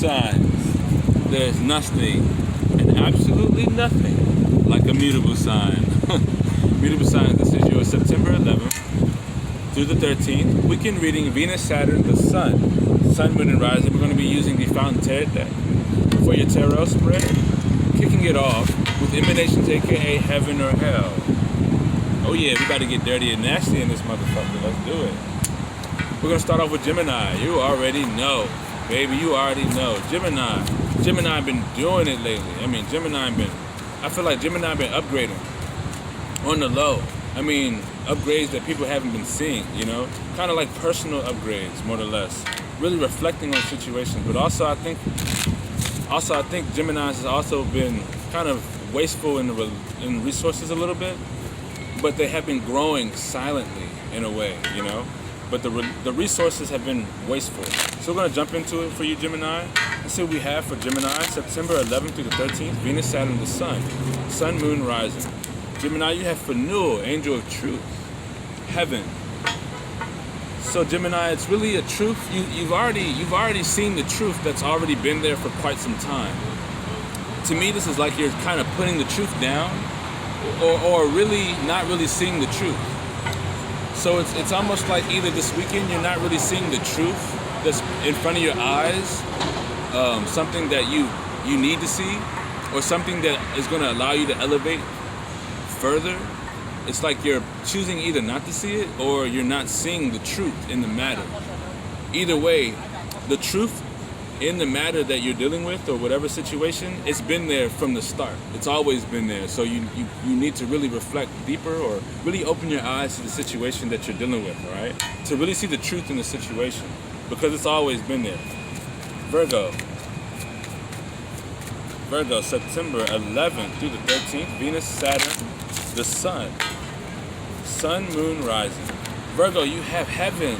signs. There's nothing, and absolutely nothing, like a mutable sign. Mutable signs, this is your September 11th through the 13th. Weekend reading, Venus, Saturn, the Sun, Moon, and Rising. We're going to be using the Fountain Tarot deck for your tarot spread. Kicking it off with Emanations, aka Heaven or Hell. Oh yeah, we about to get dirty and nasty in this motherfucker. Let's do it. We're going to start off with Gemini. You already know, baby. You already know. Gemini been doing it lately. I mean, I feel like Gemini been upgrading on the low. I mean, upgrades that people haven't been seeing, you know? Kind of like personal upgrades, more or less. Really reflecting on situations. But also, I think Gemini has also been kind of wasteful in resources a little bit. But they have been growing silently in a way, you know? But the resources have been wasteful. So we're going to jump into it for you, Gemini. Let's see what we have for Gemini, September 11th through the 13th. Venus, Saturn, the Sun, Moon, Rising. Gemini, you have Phanuel, Angel of Truth, Heaven. So Gemini, it's really a truth. You've already seen the truth that's already been there for quite some time. To me, this is like you're kind of putting the truth down, or really not really seeing the truth. So it's almost like either this weekend you're not really seeing the truth that's in front of your eyes, something that you need to see, or something that is going to allow you to elevate further. It's like you're choosing either not to see it, or you're not seeing the truth in the matter. Either way, the truth in the matter that you're dealing with, or whatever situation, it's been there from the start. It's always been there. So you need to really reflect deeper, or really open your eyes to the situation that you're dealing with, all right? To really see the truth in the situation, because it's always been there. Virgo, September 11th through the 13th, Venus, Saturn, the Sun, Moon, Rising. Virgo, you have Heaven,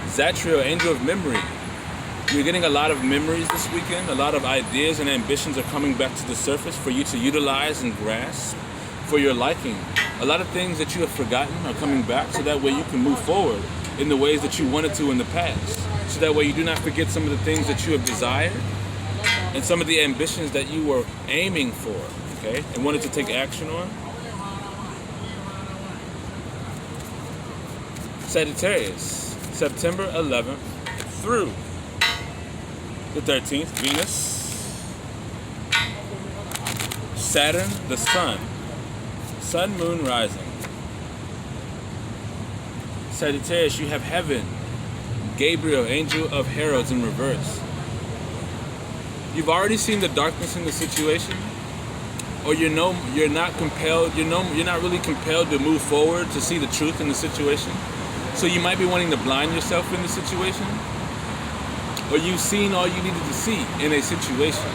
Zatriel, Angel of Memory. You're getting a lot of memories this weekend. A lot of ideas and ambitions are coming back to the surface for you to utilize and grasp for your liking. A lot of things that you have forgotten are coming back, so that way you can move forward in the ways that you wanted to in the past. So that way you do not forget some of the things that you have desired and some of the ambitions that you were aiming for, okay, and wanted to take action on. Sagittarius, September 11th through the 13th, Venus, Saturn, the Sun, Moon, Rising. Sagittarius, you have Heaven, Gabriel, Angel of Heralds in reverse. You've already seen the darkness in the situation, or you're not really compelled to move forward to see the truth in the situation. So you might be wanting to blind yourself in the situation, or you've seen all you needed to see in a situation.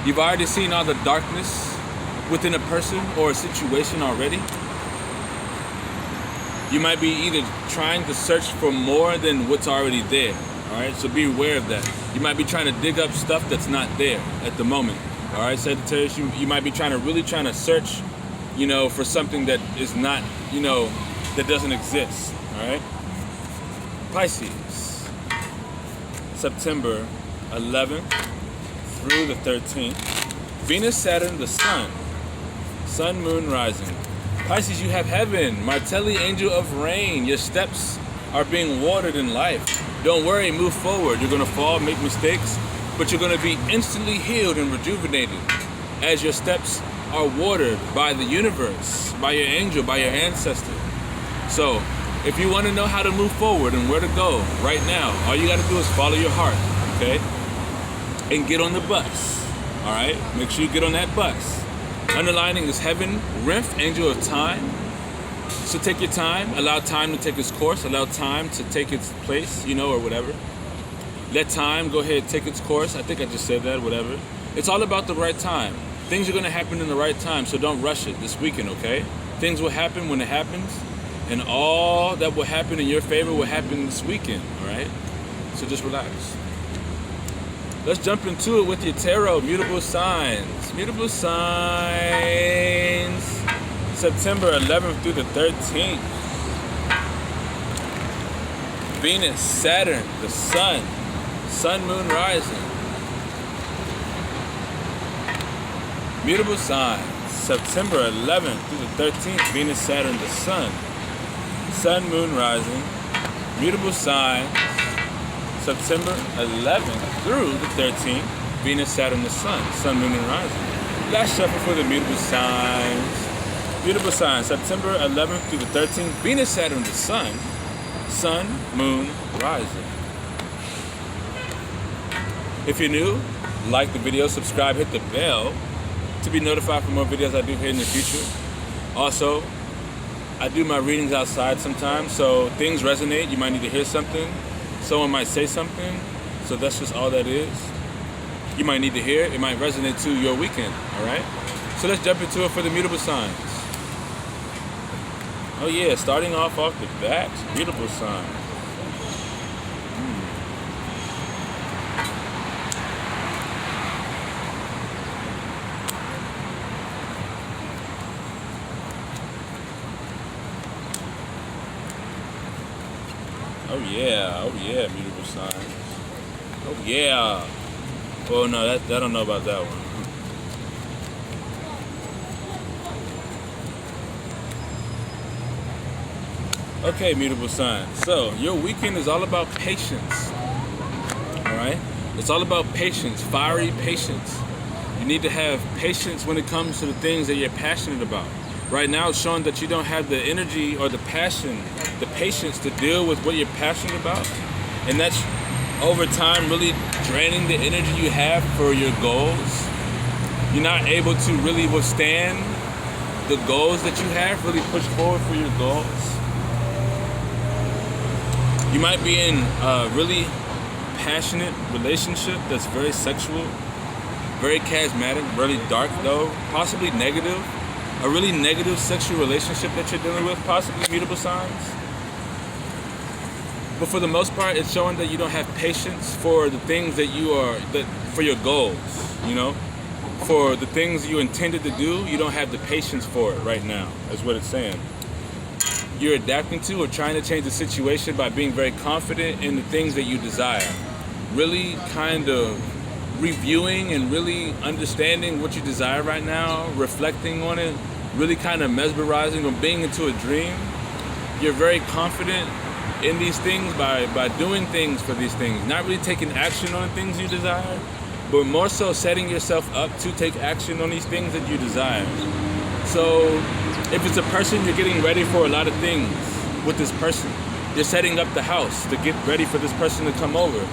You've already seen all the darkness within a person or a situation already. You might be either trying to search for more than what's already there, all right? So be aware of that. You might be trying to dig up stuff that's not there at the moment, all right, Sagittarius? You might be trying to search, you know, for something that is not, you know, that doesn't exist, all right? Pisces, September 11th through the 13th. Venus, Saturn, the Sun, Moon, Rising. Pisces, you have Heaven, Martelli, Angel of Rain. Your steps are being watered in life. Don't worry, move forward. You're going to fall, make mistakes, but you're going to be instantly healed and rejuvenated as your steps are watered by the universe, by your angel, by your ancestor. So, if you want to know how to move forward and where to go right now, all you got to do is follow your heart, okay? And get on the bus, all right? Make sure you get on that bus. Underlining is Heaven, Nymph, Angel of Time. So take your time, allow time to take its course, allow time to take its place, you know, or whatever. Let time go ahead, take its course. I think I just said that, whatever. It's all about the right time. Things are going to happen in the right time, so don't rush it this weekend, okay? Things will happen when it happens. And all that will happen in your favor will happen this weekend, all right? So just relax. Let's jump into it with your tarot, Mutable Signs. Mutable Signs, September 11th through the 13th. Venus, Saturn, the Sun, Sun, Moon, Rising. Mutable Signs. September 11th through the 13th, Venus, Saturn, the Sun. Sun, Moon, Rising. Mutable Signs. September 11th through the 13th, Venus, Saturn, the Sun. Sun, Moon, and Rising. Last shuffle for the Mutable Signs. Mutable Signs. September 11th through the 13th, Venus, Saturn, the Sun. Sun, Moon, Rising. If you're new, like the video, subscribe, hit the bell to be notified for more videos I do here in the future. Also, I do my readings outside sometimes, so things resonate. You might need to hear something. Someone might say something, so that's just all that is. You might need to hear it. It might resonate to your weekend, all right? So let's jump into it for the Mutable Signs. Oh yeah, starting off the bat, Mutable Signs. Oh yeah, Mutable Signs. Oh yeah. Oh no, I don't know about that one. Okay, Mutable Signs. So your weekend is all about patience. Alright? It's all about patience, fiery patience. You need to have patience when it comes to the things that you're passionate about. Right now it's showing that you don't have the energy or the passion, the patience to deal with what you're passionate about. And that's over time really draining the energy you have for your goals. You're not able to really withstand the goals that you have, really push forward for your goals. You might be in a really passionate relationship that's very sexual, very charismatic, really dark though, possibly negative. A really negative sexual relationship that you're dealing with, possibly Mutable Signs. But for the most part, it's showing that you don't have patience for the things that for your goals, you know? For the things you intended to do, you don't have the patience for it right now, is what it's saying. You're adapting to or trying to change the situation by being very confident in the things that you desire. Really kind of reviewing and really understanding what you desire right now, reflecting on it, really kind of mesmerizing or being into a dream. You're very confident in these things by doing things for these things, not really taking action on the things you desire, but more so setting yourself up to take action on these things that you desire. So if it's a person, you're getting ready for a lot of things with this person. You're setting up the house to get ready for this person to come over.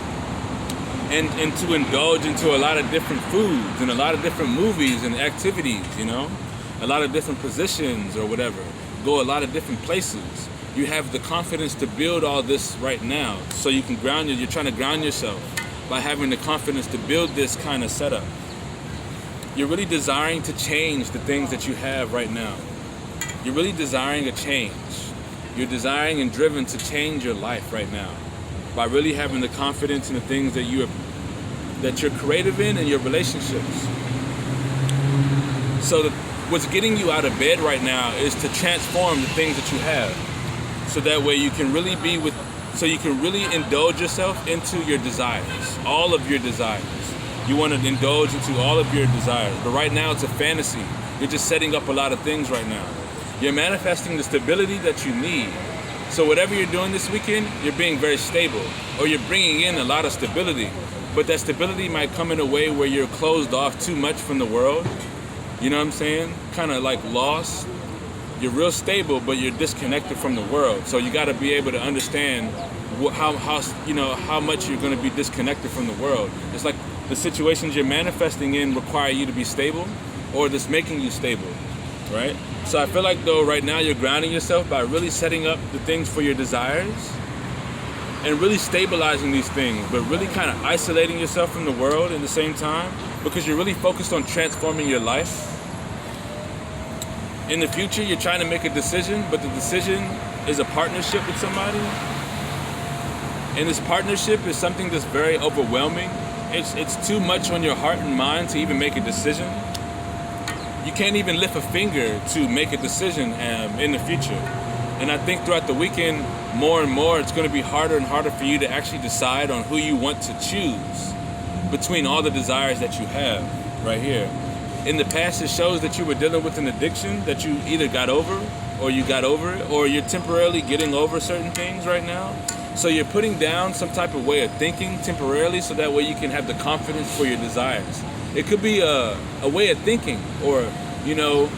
And to indulge into a lot of different foods and a lot of different movies and activities, you know? A lot of different positions or whatever. Go a lot of different places. You have the confidence to build all this right now. So you can you're trying to ground yourself by having the confidence to build this kind of setup. You're really desiring to change the things that you have right now. You're really desiring a change. You're desiring and driven to change your life right now by really having the confidence in the things that you're creative in and your relationships. So what's getting you out of bed right now is to transform the things that you have. So that way you can really indulge yourself into your desires, all of your desires. You want to indulge into all of your desires. But right now it's a fantasy. You're just setting up a lot of things right now. You're manifesting the stability that you need. So whatever you're doing this weekend, you're being very stable, or you're bringing in a lot of stability. But that stability might come in a way where you're closed off too much from the world. You know what I'm saying? Kind of like lost. You're real stable, but you're disconnected from the world. So you got to be able to understand how much you're going to be disconnected from the world. It's like the situations you're manifesting in require you to be stable, or that's making you stable, right? So I feel like though right now you're grounding yourself by really setting up the things for your desires and really stabilizing these things, but really kind of isolating yourself from the world at the same time, because you're really focused on transforming your life. In the future, you're trying to make a decision, but the decision is a partnership with somebody. And this partnership is something that's very overwhelming. It's too much on your heart and mind to even make a decision. You can't even lift a finger to make a decision in the future. And I think throughout the weekend, more and more, it's going to be harder and harder for you to actually decide on who you want to choose between all the desires that you have right here. In the past, it shows that you were dealing with an addiction that you either got over, or you got over it, or you're temporarily getting over certain things right now. So you're putting down some type of way of thinking temporarily so that way you can have the confidence for your desires. It could be a way of thinking, or, you know,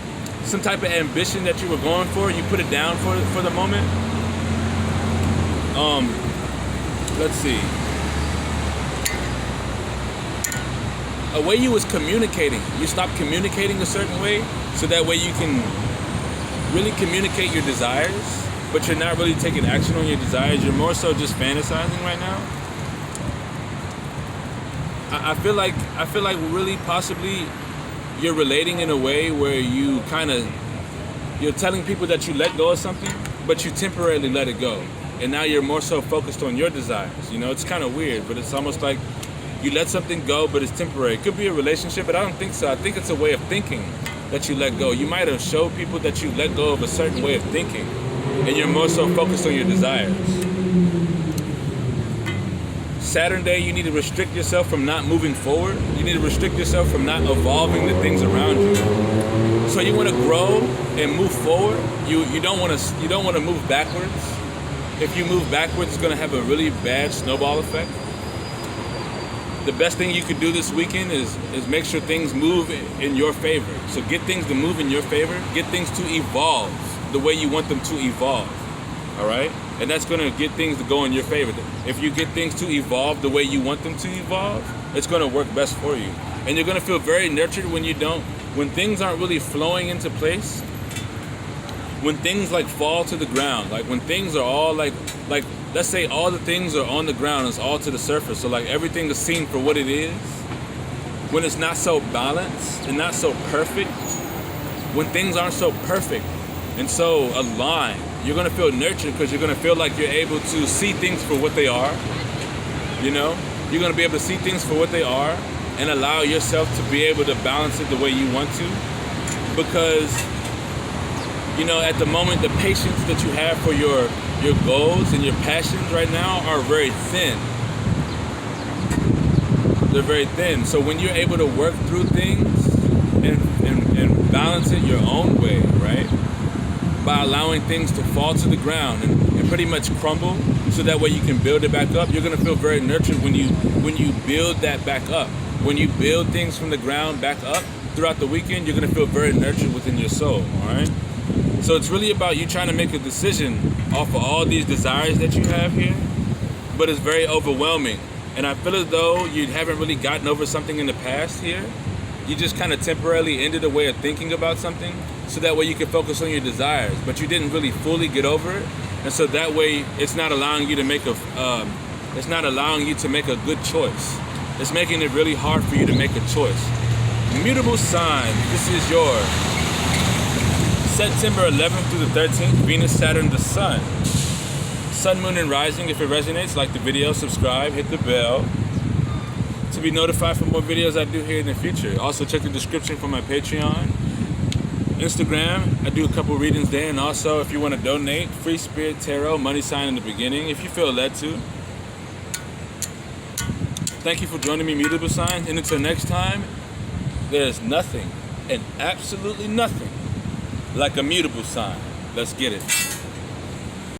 some type of ambition that you were going for. You put it down for the moment. Let's see. A way you was communicating. You stopped communicating a certain way so that way you can really communicate your desires, but you're not really taking action on your desires. You're more so just fantasizing right now. I feel like really possibly you're relating in a way where you're telling people that you let go of something, but you temporarily let it go. And now you're more so focused on your desires. You know, it's kind of weird, but it's almost like you let something go, but it's temporary. It could be a relationship, but I don't think so. I think it's a way of thinking that you let go. You might have showed people that you let go of a certain way of thinking, and you're more so focused on your desires. Saturn Day, you need to restrict yourself from not moving forward. You need to restrict yourself from not evolving the things around you. So you want to grow and move forward. You don't want to move backwards. If you move backwards, it's going to have a really bad snowball effect. The best thing you could do this weekend is make sure things move in your favor. So get things to move in your favor. Get things to evolve the way you want them to evolve. All right? And that's going to get things to go in your favor. If you get things to evolve the way you want them to evolve, it's going to work best for you. And you're going to feel very nurtured when things aren't really flowing into place. When things like fall to the ground, like when things are all like let's say all the things are on the ground, it's all to the surface. So like everything is seen for what it is. When it's not so balanced and not so perfect, when things aren't so perfect and so aligned, you're gonna feel nurtured because you're gonna feel like you're able to see things for what they are. You know, you're gonna be able to see things for what they are and allow yourself to be able to balance it the way you want to, because you know, at the moment, the patience that you have for your goals and your passions right now are very thin. They're very thin. So when you're able to work through things and balance it your own way, right? By allowing things to fall to the ground and pretty much crumble so that way you can build it back up, you're gonna feel very nurtured when you build that back up. When you build things from the ground back up throughout the weekend, you're gonna feel very nurtured within your soul, all right? So it's really about you trying to make a decision off of all these desires that you have here, but it's very overwhelming. And I feel as though you haven't really gotten over something in the past here. You just kind of temporarily ended a way of thinking about something so that way you can focus on your desires, but you didn't really fully get over it. And so that way it's not allowing you to make a good choice. It's making it really hard for you to make a choice. Mutable Signs, this is your September 11th through the 13th, Venus, Saturn, the Sun. Sun, Moon, and Rising. If it resonates, like the video, subscribe, hit the bell to be notified for more videos I do here in the future. Also, check the description for my Patreon. Instagram, I do a couple readings there. And also, if you want to donate, Free.Spirit.Tarot, money sign in the beginning, if you feel led to. Thank you for joining me, Mutable Signs. And until next time, there's nothing and absolutely nothing like a mutable sign. Let's get it.